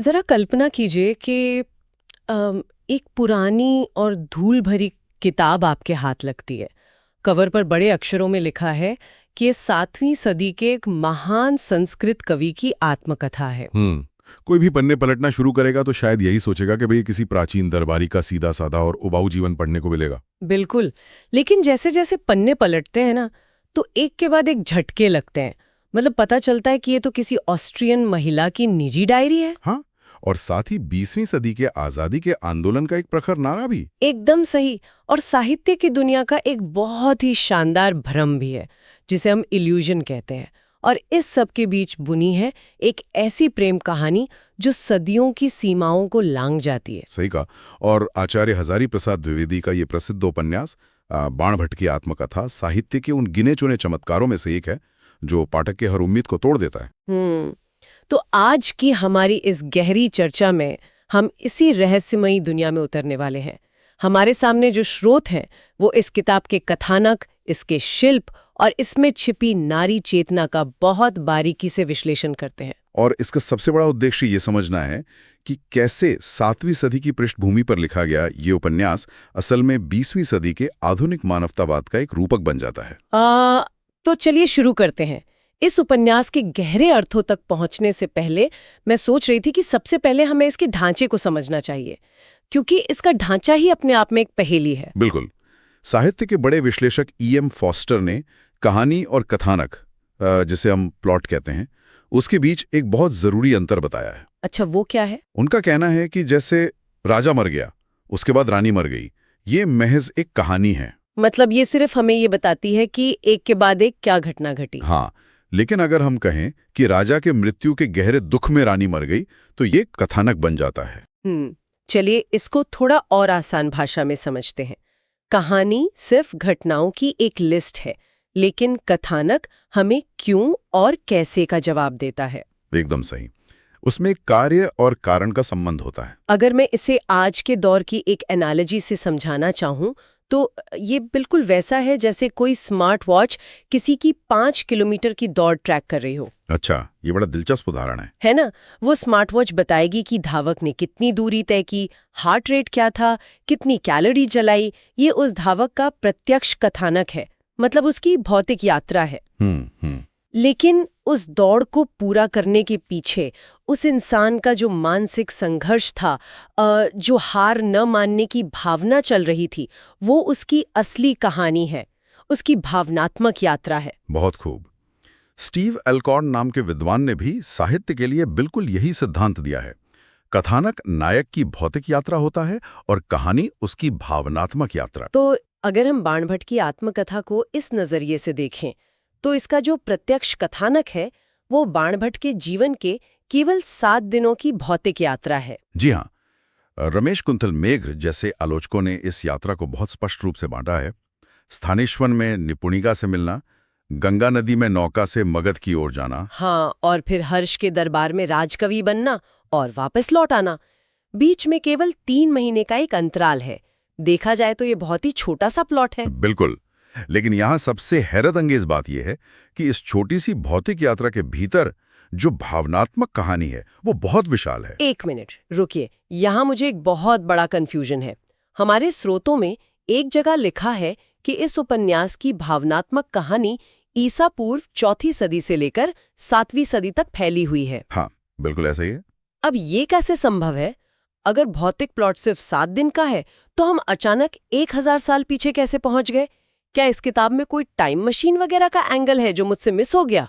जरा कल्पना कीजिए कि एक पुरानी और धूल भरी किताब आपके हाथ लगती है। कवर पर बड़े अक्षरों में लिखा है कि ये 7वीं सदी के एक महान संस्कृत कवि की आत्मकथा है। कोई भी पन्ने पलटना शुरू करेगा तो शायद यही सोचेगा कि भाई किसी प्राचीन दरबारी का सीधा साधा और उबाऊ जीवन पढ़ने को मिलेगा। बिल्कुल, लेकिन जैसे जैसे पन्ने पलटते हैं ना, तो एक के बाद एक झटके लगते हैं। मतलब पता चलता है कि ये तो किसी ऑस्ट्रियन महिला की निजी डायरी है। हाँ, और साथ ही 20वीं सदी के आजादी के आंदोलन का एक प्रखर नारा भी। एकदम सही। और साहित्य की दुनिया का एक बहुत ही शानदार भ्रम भी है, जिसे हम इल्यूजन कहते हैं। और इस सब के बीच बुनी है एक ऐसी प्रेम कहानी जो सदियों की सीमाओं को लांघ जाती है। सही कहा। और आचार्य हजारी प्रसाद द्विवेदी का ये प्रसिद्ध उपन्यास बाणभट्ट की आत्मकथा साहित्य के उन गिने चुने चमत्कारों में से एक है जो पाठक के हर उम्मीद को तोड़ देता है। तो आज की हमारी इस गहरी चर्चा में हम इसी रहस्यमयी दुनिया में उतरने वाले हैं। हमारे सामने जो स्रोत हैं वो इस किताब के कथानक, इसके शिल्प और इसमें छिपी नारी चेतना का बहुत बारीकी से विश्लेषण करते हैं। और इसका सबसे बड़ा उद्देश्य ये समझना है कि कैसे 7वीं सदी की पृष्ठभूमि पर लिखा गया ये उपन्यास असल में 20वीं सदी के आधुनिक मानवतावाद का एक रूपक बन जाता है। तो चलिए शुरू करते हैं। इस उपन्यास के गहरे अर्थों तक पहुंचने से पहले मैं सोच रही थी कि सबसे पहले हमें इसके ढांचे को समझना चाहिए, क्योंकि इसका ढांचा ही अपने आप में एक पहेली है। बिल्कुल। साहित्य के बड़े विश्लेषक E.M. फॉस्टर ने कहानी और कथानक, जिसे हम प्लॉट कहते हैं, उसके बीच एक बहुत जरूरी अंतर बताया है। अच्छा, वो क्या है? उनका कहना है कि जैसे राजा मर गया, उसके बाद रानी मर गई, ये महज एक कहानी है। मतलब ये सिर्फ हमें ये बताती है कि एक के बाद एक क्या घटना घटी। हाँ, लेकिन अगर हम कहें कि राजा के मृत्यु के गहरे दुख में रानी मर गई तो ये कथानक बन जाता है। चलिए इसको थोड़ा और आसान भाषा में समझते हैं। कहानी सिर्फ घटनाओं की एक लिस्ट है, लेकिन कथानक हमें क्यों और कैसे का जवाब देता है। एकदम सही। उसमें कार्य और कारण का संबंध होता है। अगर मैं इसे आज के दौर की एक एनालॉजी से समझाना चाहूँ तो ये बिल्कुल वैसा है जैसे कोई स्मार्ट वॉच किसी की 5 किलोमीटर की दौड़ ट्रैक कर रही हो। अच्छा, ये बड़ा दिलचस्प उदाहरण है ना? वो स्मार्ट वॉच बताएगी कि धावक ने कितनी दूरी तय की, हार्ट रेट क्या था, कितनी कैलोरी जलाई। ये उस धावक का प्रत्यक्ष कथानक है, मतलब उसकी भौतिक यात्रा है। लेकिन उस दौड़ को पूरा करने के पीछे उस इंसान का जो मानसिक संघर्ष था, जो हार न मानने की भावना चल रही थी, वो उसकी असली कहानी है, उसकी भावनात्मक यात्रा है। बहुत खूब। स्टीव एल्कॉर्न नाम के विद्वान ने भी साहित्य के लिए बिल्कुल यही सिद्धांत दिया है। कथानक नायक की भौतिक यात्रा होता है और कहानी उसकी भावनात्मक यात्रा। तो अगर हम बाणभट्ट की आत्मकथा को इस नजरिए से देखें तो इसका जो प्रत्यक्ष कथानक है वो बाणभट्ट के जीवन के केवल 7 दिनों की भौतिक यात्रा है। जी हाँ, रमेश कुंतल मेघ जैसे आलोचकों ने इस यात्रा को बहुत स्पष्ट रूप से बांटा है। स्थानेश्वन में निपुणिका से मिलना, गंगा नदी में नौका से मगध की ओर जाना, हाँ, और फिर हर्ष के दरबार में राजकवि बनना और वापस लौट आना। बीच में केवल 3 महीने का एक अंतराल है। देखा जाए तो ये बहुत ही छोटा सा प्लॉट है। बिल्कुल, लेकिन यहाँ सबसे हैरत अंगेज बात यह है कि इस छोटी सी भौतिक यात्रा के भीतर जो भावनात्मक कहानी है वो बहुत विशाल है। 1 मिनट रुकिए, यहाँ मुझे एक बहुत बड़ा कंफ्यूजन है। हमारे स्रोतों में एक जगह लिखा है कि इस उपन्यास की भावनात्मक कहानी ईसा पूर्व 4वीं सदी से लेकर 7वीं सदी तक फैली हुई है। हाँ, बिल्कुल ऐसा ही है। अब ये कैसे संभव है? अगर भौतिक प्लॉट सिर्फ 7 दिन का है तो हम अचानक 1000 साल पीछे कैसे पहुंच गए? क्या इस किताब में कोई टाइम मशीन वगैरह का एंगल है जो मुझसे मिस हो गया?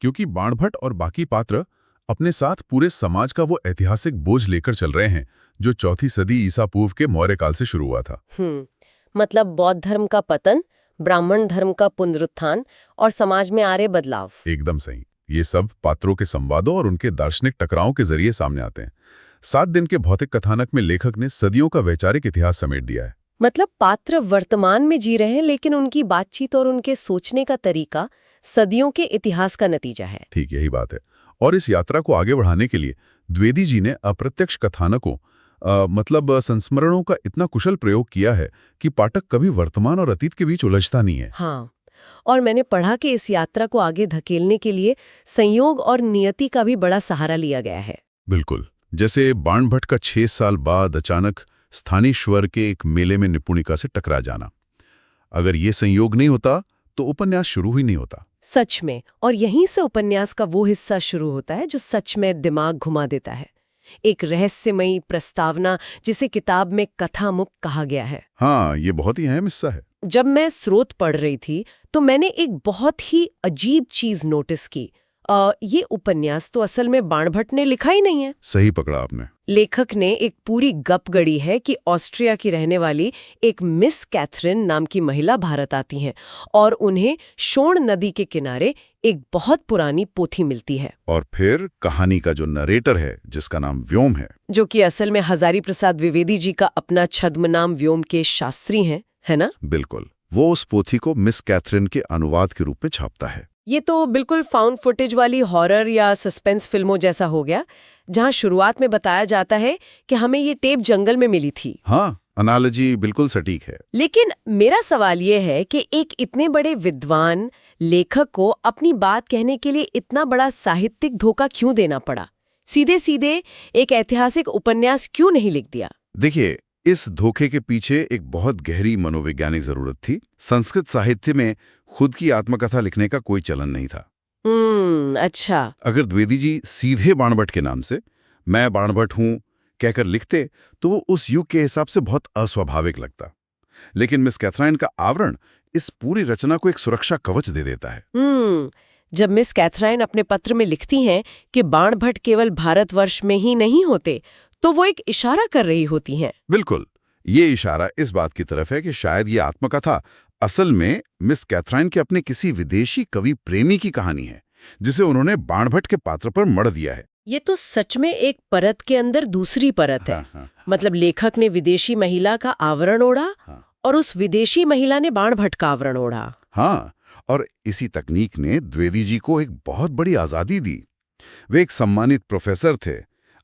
क्योंकि बाणभट्ट और बाकी पात्र अपने साथ पूरे समाज का वो ऐतिहासिक बोझ लेकर चल रहे हैं जो 4वीं सदी ईसा पूर्व के मौर्य काल से शुरू हुआ था। मतलब बौद्ध धर्म का पतन, ब्राह्मण धर्म का पुनरुत्थान और समाज में आ रहे बदलाव। एकदम सही। ये सब पात्रों के संवादों और उनके दार्शनिक टकरावों के जरिए सामने आते हैं। 7 दिन के भौतिक कथानक में लेखक ने सदियों का वैचारिक इतिहास समेट दिया है। मतलब पात्र वर्तमान में जी रहे हैं, लेकिन उनकी बातचीत और उनके सोचने का तरीका सदियों के इतिहास का नतीजा है। ठीक यही बात है। और इस यात्रा को आगे बढ़ाने के लिए द्विवेदी जी ने अप्रत्यक्ष कथानकों मतलब संस्मरणों का इतना कुशल प्रयोग किया है कि पाठक कभी वर्तमान और अतीत के बीच उलझता नहीं है। हाँ, और मैंने पढ़ा कि इस यात्रा को आगे धकेलने के लिए संयोग और नियति का भी बड़ा सहारा लिया गया है। बिल्कुल। जैसे बाणभट्ट का 6 साल बाद अचानक स्थानीश्वर के एक मेले में निपुणिका से टकरा जाना। अगर ये संयोग नहीं होता तो उपन्यास शुरू ही नहीं होता। सच में, और यहीं से उपन्यास का वो हिस्सा शुरू होता है जो सच में दिमाग घुमा देता है। एक रहस्यमयी प्रस्तावना जिसे किताब में कथा मुक्त कहा गया है। हाँ, ये बहुत ही अहम हिस्सा है। जब मैं स्रोत पढ़ रही थी तो मैंने एक बहुत ही अजीब चीज नोटिस की। ये उपन्यास तो असल में बाणभट्ट ने लिखा ही नहीं है। सही पकड़ा आपने। लेखक ने एक पूरी गप गढ़ी है कि ऑस्ट्रिया की रहने वाली एक मिस कैथरीन नाम की महिला भारत आती हैं और उन्हें शोण नदी के किनारे एक बहुत पुरानी पोथी मिलती है। और फिर कहानी का जो नरेटर है, जिसका नाम व्योम है, जो कि असल में हजारी प्रसाद द्विवेदी जी का अपना छद्मनाम व्योमकेश शास्त्री है ना? बिल्कुल। वो उस पोथी को मिस कैथरीन के अनुवाद के रूप में छापता है। ये तो बिल्कुल फाउंड फुटेज वाली हॉरर या सस्पेंस फिल्मों जैसा हो गया, जहां शुरुआत में बताया जाता है कि हमें ये टेप जंगल में मिली थी। हाँ, एनालॉजी बिल्कुल सटीक है। लेकिन मेरा सवाल ये है कि एक इतने बड़े विद्वान लेखक को अपनी बात कहने के लिए इतना बड़ा साहित्यिक धोखा क्यों देना पड़ा? सीधे सीधे एक ऐतिहासिक उपन्यास क्यों नहीं लिख दिया? देखिए, इस धोखे के पीछे एक बहुत गहरी मनोवैज्ञानिक जरूरत थी। संस्कृत साहित्य में खुद की आत्मकथा लिखने का कोई चलन नहीं था। अच्छा। अगर द्विवेदी जी सीधे बाणभट्ट के नाम से मैं बाणभट्ट हूं कहकर लिखते तो वो उस युग के हिसाब से बहुत अस्वाभाविक लगता। लेकिन मिस कैथरीन का आवरण इस पूरी रचना को एक सुरक्षा कवच दे देता है। जब मिस कैथरीन अपने पत्र में लिखती हैं कि बाणभट्ट केवल भारतवर्ष में ही नहीं होते, तो वो एक इशारा कर रही होती हैं। बिल्कुल, ये इशारा इस बात की तरफ है कि शायद ये आत्मकथा असल में मिस कैथरीन के अपने किसी विदेशी कवि प्रेमी की कहानी है, जिसे उन्होंने बाणभट्ट के पात्र पर मढ़ दिया है। ये तो सच में एक परत के अंदर दूसरी परत है। हाँ। मतलब लेखक ने विदेशी महिला का आवरण ओढ़ा, और उस विदेशी महिला ने बाणभट्ट का आवरण ओढ़ा। हाँ, और इसी तकनीक ने द्विवेदी जी को एक बहुत बड़ी आजादी दी। वे एक सम्मानित प्रोफेसर थे।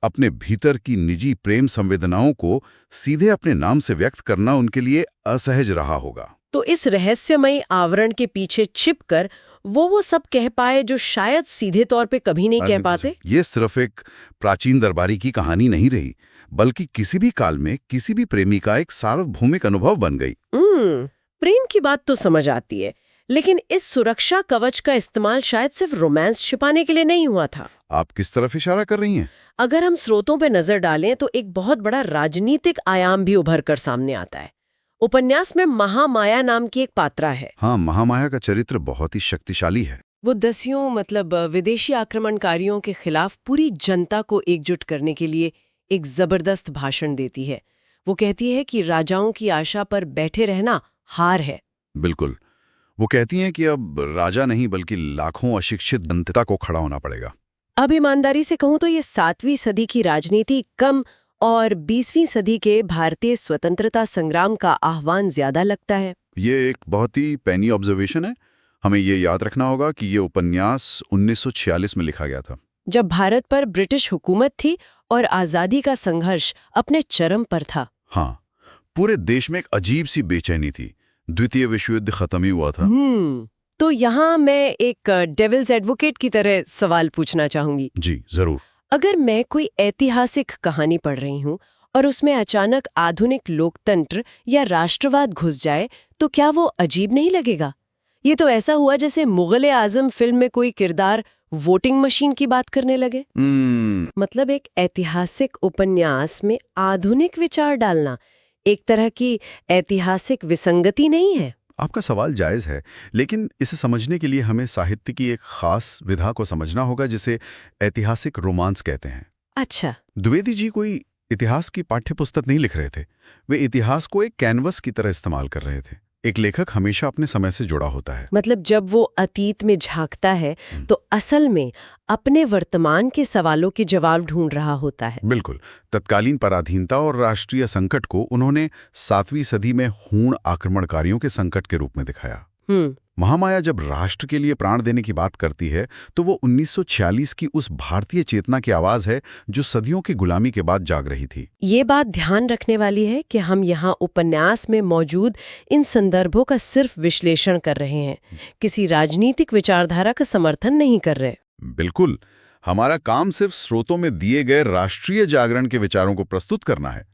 अपने भीतर की निजी प्रेम संवेदनाओं को सीधे अपने नाम से व्यक्त करना उनके लिए असहज रहा होगा। तो इस रहस्यमयी आवरण के पीछे छिपकर वो सब कह पाए जो शायद सीधे तौर पे कभी नहीं कह पाते। ये सिर्फ एक प्राचीन दरबारी की कहानी नहीं रही, बल्कि किसी भी काल में किसी भी प्रेमी का एक सार्वभौमिक अनुभव बन गई। प्रेम की बात तो समझ आती है, लेकिन इस सुरक्षा कवच का इस्तेमाल शायद सिर्फ रोमांस छिपाने के लिए नहीं हुआ था। आप किस तरफ इशारा कर रही हैं? अगर हम स्रोतों पे नजर डालें तो एक बहुत बड़ा राजनीतिक आयाम भी उभर कर सामने आता है। उपन्यास में महामाया नाम की एक पात्रा है। हाँ, महामाया का चरित्र बहुत ही शक्तिशाली है। वो दस्युओं मतलब विदेशी आक्रमणकारियों के खिलाफ पूरी जनता को एकजुट करने के लिए एक जबरदस्त भाषण देती है। वो कहती है कि राजाओं की आशा पर बैठे रहना हार है। बिल्कुल, वो कहती हैं कि अब राजा नहीं बल्कि लाखों अशिक्षित जनता को खड़ा होना पड़ेगा। अब ईमानदारी से कहूं तो ये 7वीं सदी की राजनीति कम और 20वीं सदी के भारतीय स्वतंत्रता संग्राम का आह्वान ज्यादा लगता है। ये एक बहुत ही पैनी ऑब्जर्वेशन है। हमें ये याद रखना होगा कि ये उपन्यास 1946 में लिखा गया था, जब भारत पर ब्रिटिश हुकूमत थी और आजादी का संघर्ष अपने चरम पर था। हाँ, पूरे देश में एक अजीब सी बेचैनी थी। द्वितीय विश्व युद्ध खत्म ही हुआ था। तो यहाँ मैं एक डेविल्स एडवोकेट की तरह सवाल पूछना चाहूंगी। जी जरूर। अगर मैं कोई ऐतिहासिक कहानी पढ़ रही हूँ और उसमें अचानक आधुनिक लोकतंत्र या राष्ट्रवाद घुस जाए तो क्या वो अजीब नहीं लगेगा? ये तो ऐसा हुआ जैसे मुगल आजम फिल्म में कोई किरदार वोटिंग मशीन की बात करने लगे। मतलब एक ऐतिहासिक उपन्यास में आधुनिक विचार डालना एक तरह की ऐतिहासिक विसंगति नहीं है? आपका सवाल जायज है, लेकिन इसे समझने के लिए हमें साहित्य की एक खास विधा को समझना होगा जिसे ऐतिहासिक रोमांस कहते हैं। अच्छा। द्विवेदी जी कोई इतिहास की पाठ्यपुस्तक नहीं लिख रहे थे। वे इतिहास को एक कैनवस की तरह इस्तेमाल कर रहे थे। एक लेखक हमेशा अपने समय से जुड़ा होता है। मतलब जब वो अतीत में झांकता है तो असल में अपने वर्तमान के सवालों के जवाब ढूंढ रहा होता है। बिल्कुल। तत्कालीन पराधीनता और राष्ट्रीय संकट को उन्होंने 7वीं सदी में हूण आक्रमणकारियों के संकट के रूप में दिखाया। महामाया जब राष्ट्र के लिए प्राण देने की बात करती है तो वो 1946 की उस भारतीय चेतना की आवाज है जो सदियों की गुलामी के बाद जाग रही थी। ये बात ध्यान रखने वाली है कि हम यहाँ उपन्यास में मौजूद इन संदर्भों का सिर्फ विश्लेषण कर रहे हैं, किसी राजनीतिक विचारधारा का समर्थन नहीं कर रहे। बिल्कुल, हमारा काम सिर्फ स्रोतों में दिए गए राष्ट्रीय जागरण के विचारों को प्रस्तुत करना है।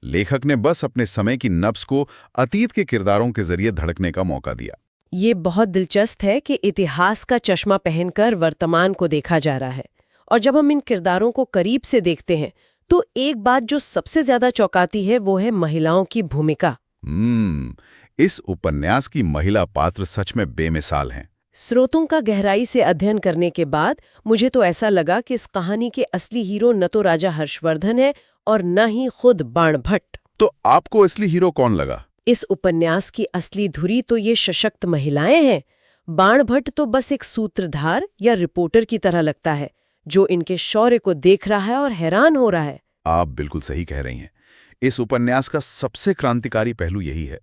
लेखक ने बस अपने समय की नब्ज को अतीत के किरदारों के जरिए धड़कने का मौका दिया। ये बहुत दिलचस्प है कि इतिहास का चश्मा पहनकर वर्तमान को देखा जा रहा है, और जब हम इन किरदारों को करीब से देखते हैं तो एक बात जो सबसे ज्यादा चौंकाती है वो है महिलाओं की भूमिका। इस उपन्यास की महिला पात्र सच में बेमिसाल हैं। स्रोतों का गहराई से अध्ययन करने के बाद मुझे तो ऐसा लगा कि इस कहानी के असली हीरो न तो राजा हर्षवर्धन है और न ही खुद बाणभट्ट। तो आपको असली हीरो कौन लगा? इस उपन्यास की असली धुरी तो ये सशक्त महिलाएं हैं। बाणभट्ट तो बस एक सूत्रधार या रिपोर्टर की तरह लगता है जो इनके शौर्य को देख रहा है और हैरान हो रहा है। आप बिल्कुल सही कह रही हैं। इस उपन्यास का सबसे क्रांतिकारी पहलू यही है।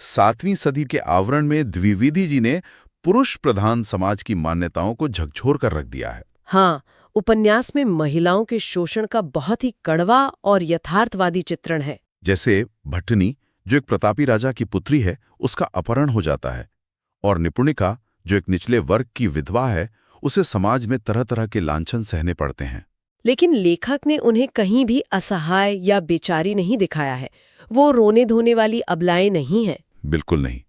7वीं सदी के आवरण में द्विवेदी जी ने पुरुष प्रधान समाज की मान्यताओं को झकझोर कर रख दिया है। हाँ, उपन्यास में महिलाओं के शोषण का बहुत ही कड़वा और यथार्थवादी चित्रण है। जैसे भट्टनी, जो एक प्रतापी राजा की पुत्री है, उसका अपहरण हो जाता है, और निपुणिका, जो एक निचले वर्ग की विधवा है, उसे समाज में तरह तरह के लांछन सहने पड़ते हैं। लेकिन लेखक ने उन्हें कहीं भी असहाय या बेचारी नहीं दिखाया है। वो रोने धोने वाली अबलाएं नहीं है। बिल्कुल नहीं।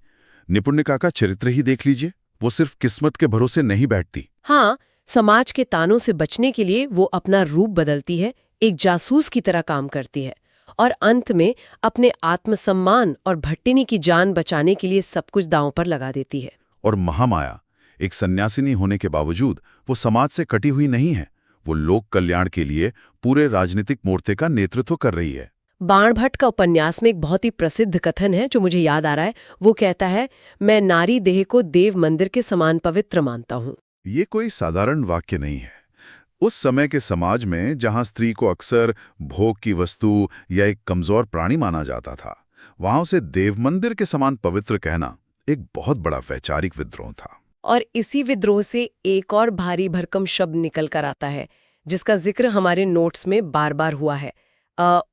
निपुणिका का चरित्र ही देख लीजिए, वो सिर्फ किस्मत के भरोसे नहीं बैठती। हाँ, समाज के तानों से बचने के लिए वो अपना रूप बदलती है, एक जासूस की तरह काम करती है, और अंत में अपने आत्मसम्मान और भट्टिनी की जान बचाने के लिए सब कुछ दांव पर लगा देती है। और महामाया, एक सन्यासिनी होने के बावजूद वो समाज से कटी हुई नहीं है। वो लोक कल्याण के लिए पूरे राजनीतिक मोर्चे का नेतृत्व कर रही है। बाणभट्ट का उपन्यास में एक बहुत ही प्रसिद्ध कथन है जो मुझे याद आ रहा है। वो कहता है, मैं नारी देह को देव मंदिर के समान पवित्र मानता हूँ। ये कोई साधारण वाक्य नहीं है। उस समय के समाज में जहां स्त्री को अक्सर भोग की वस्तु या एक कमजोर प्राणी माना जाता था, वहां उसे देव मंदिर के समान पवित्र कहना एक बहुत बड़ा वैचारिक विद्रोह था। और इसी विद्रोह से एक और भारी भरकम शब्द निकल कर आता है जिसका जिक्र हमारे नोट्स में बार बार हुआ है,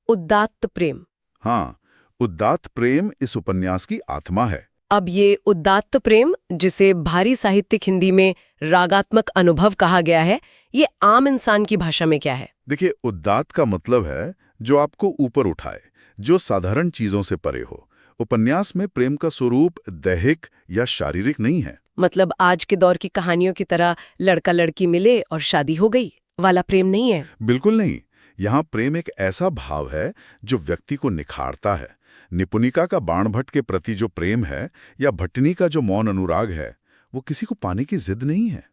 उदात्त प्रेम। हाँ, उदात्त प्रेम इस उपन्यास की आत्मा है। अब ये उदात्त प्रेम, जिसे भारी साहित्यिक हिंदी में रागात्मक अनुभव कहा गया है, ये आम इंसान की भाषा में क्या है? देखिए, उदात्त का मतलब है जो आपको ऊपर उठाए, जो साधारण चीजों से परे हो। उपन्यास में प्रेम का स्वरूप दैहिक या शारीरिक नहीं है। मतलब आज के दौर की कहानियों की तरह लड़का लड़की मिले और शादी हो गई वाला प्रेम नहीं है। बिल्कुल नहीं। यहाँ प्रेम एक ऐसा भाव है जो व्यक्ति को निखारता है। निपुणिका का बाणभट्ट के प्रति जो प्रेम है, या भट्टनी का जो मौन अनुराग है, वो किसी को पाने की जिद नहीं है।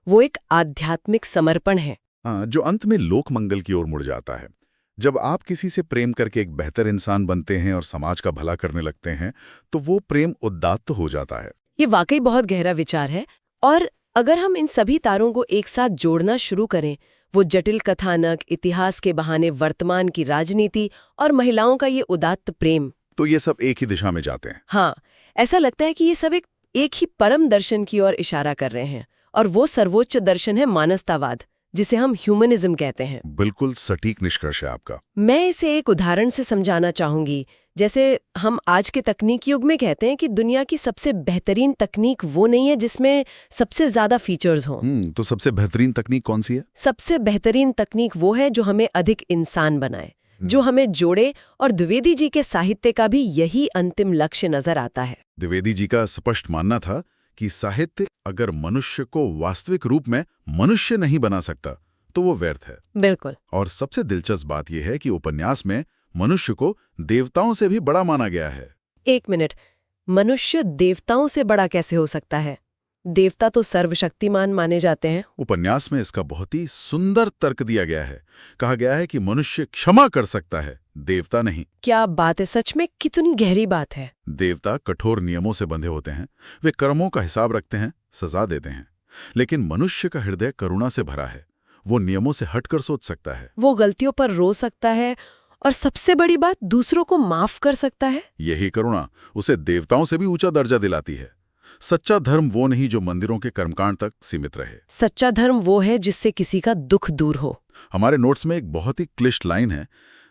वो एक आध्यात्मिक समर्पण है। जो अंत में लोक मंगल की ओर मुड़ जाता है। जब आप किसी से प्रेम करके एक बेहतर इंसान बनते हैं और समाज का भला करने लगते हैं, तो वो प्रेम उदात्त हो जाता है। ये वाकई बहुत गहरा विचार है। और अगर हम इन सभी तारों को एक साथ जोड़ना शुरू करें, वो जटिल कथानक, इतिहास के बहाने वर्तमान की राजनीति और महिलाओं का ये उदात्त प्रेम, तो ये सब एक ही दिशा में जाते हैं। हाँ, ऐसा लगता है कि ये सब एक ही परम दर्शन की ओर इशारा कर रहे हैं, और वो सर्वोच्च दर्शन है मानवतावाद, जिसे हम ह्यूमनिज्म कहते हैं। बिल्कुल सटीक निष्कर्ष है आपका। मैं इसे एक उदाहरण से समझाना चाहूंगी। जैसे हम आज के तकनीकी युग में कहते हैं कि दुनिया की सबसे बेहतरीन तकनीक वो नहीं है जिसमें सबसे ज्यादा फीचर्स हों। तो सबसे बेहतरीन तकनीक कौन सी है? सबसे बेहतरीन तकनीक वो है जो हमें अधिक इंसान बनाए, जो हमें जोड़े, और द्विवेदी जी के साहित्य का भी यही अंतिम लक्ष्य नजर आता है। द्विवेदी जी का स्पष्ट मानना था कि साहित्य अगर मनुष्य को वास्तविक रूप में मनुष्य नहीं बना सकता तो वो व्यर्थ है। बिल्कुल। और सबसे दिलचस्प बात यह है कि उपन्यास में मनुष्य को देवताओं से भी बड़ा माना गया है। एक मिनट, मनुष्य देवताओं से बड़ा कैसे हो सकता है? देवता तो सर्वशक्तिमान माने जाते हैं। उपन्यास में इसका बहुत ही सुंदर तर्क दिया गया है। कहा गया है कि मनुष्य क्षमा कर सकता है, देवता नहीं। क्या बात है, सच में कितनी गहरी बात है। देवता कठोर नियमों से बंधे होते हैं, वे कर्मों का हिसाब रखते हैं, सजा देते हैं। लेकिन मनुष्य का हृदय करुणा से भरा है, वो नियमों से हटकर सोच सकता है, वो गलतियों पर रो सकता है, और सबसे बड़ी बात, दूसरों को माफ कर सकता है। यही करुणा उसे देवताओं से भी ऊंचा दर्जा दिलाती है। सच्चा धर्म वो नहीं जो मंदिरों के कर्मकांड तक सीमित रहे। सच्चा धर्म वो है जिससे किसी का दुख दूर हो। हमारे नोट्स में एक बहुत ही क्लिष्ट लाइन है,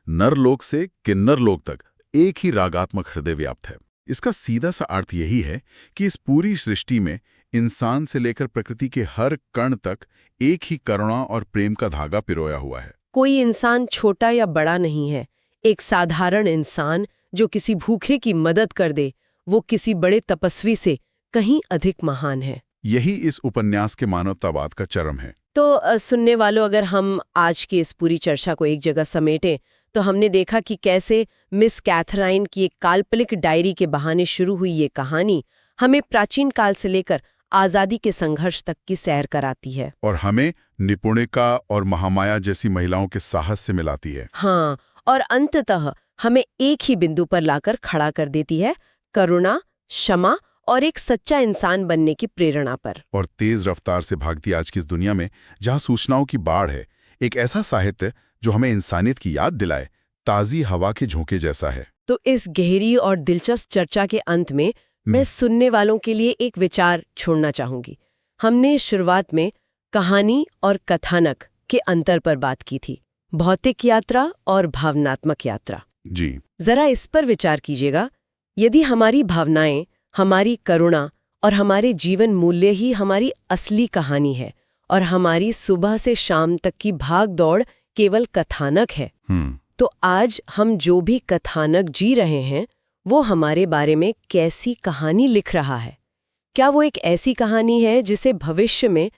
नरलोक से किन्नर लोक तक एक ही रागात्मक हृदय व्याप्त है। इसका सीधा सा अर्थ यही है कि इस पूरी सृष्टि में इंसान से लेकर प्रकृति के हर कण तक एक ही करुणा और प्रेम का धागा पिरोया हुआ है। कोई इंसान छोटा या बड़ा नहीं है। एक साधारण इंसान जो किसी भूखे की मदद कर दे, वो किसी बड़े तपस्वी से कहीं अधिक महान है। यही इस उपन्यास के मानवतावाद का चरम है। तो सुनने वालों, अगर हम आज की इस पूरी चर्चा को एक जगह समेटें, तो हमने देखा कि कैसे मिस कैथराइन की एक काल्पनिक डायरी के बहाने शुरू हुई ये कहानी हमें प्राचीन काल से लेकर आजादी के संघर्ष तक की सैर कराती है। और हमें निपुणिका और महामाया जैसी महिलाओं के साहस से मिलाती है। हाँ, और अंततः हमें एक ही बिंदु पर लाकर खड़ा कर देती है, करुणा, क्षमा और एक सच्चा इंसान बनने की प्रेरणा पर। और तेज रफ्तार से भागती आज की इस दुनिया में, जहां सूचनाओं की बाढ़ है, एक ऐसा साहित्य जो हमें इंसानियत की याद दिलाए, ताज़ी हवा के झोंके जैसा है। तो इस गहरी और दिलचस्प चर्चा के अंत में मैं सुनने वालों के लिए एक विचार छोड़ना चाहूंगी। हमने शुरुआत में कहानी और कथानक के अंतर पर बात की थी, भौतिक यात्रा और भावनात्मक यात्रा। जी, जरा इस पर विचार कीजिएगा। यदि हमारी भावनाएं, हमारी करुणा और हमारे जीवन मूल्य ही हमारी असली कहानी है और हमारी सुबह से शाम तक की भाग दौड़ केवल कथानक है, तो आज हम जो भी कथानक जी रहे हैं वो हमारे बारे में कैसी कहानी लिख रहा है? क्या वो एक ऐसी कहानी है जिसे भविष्य में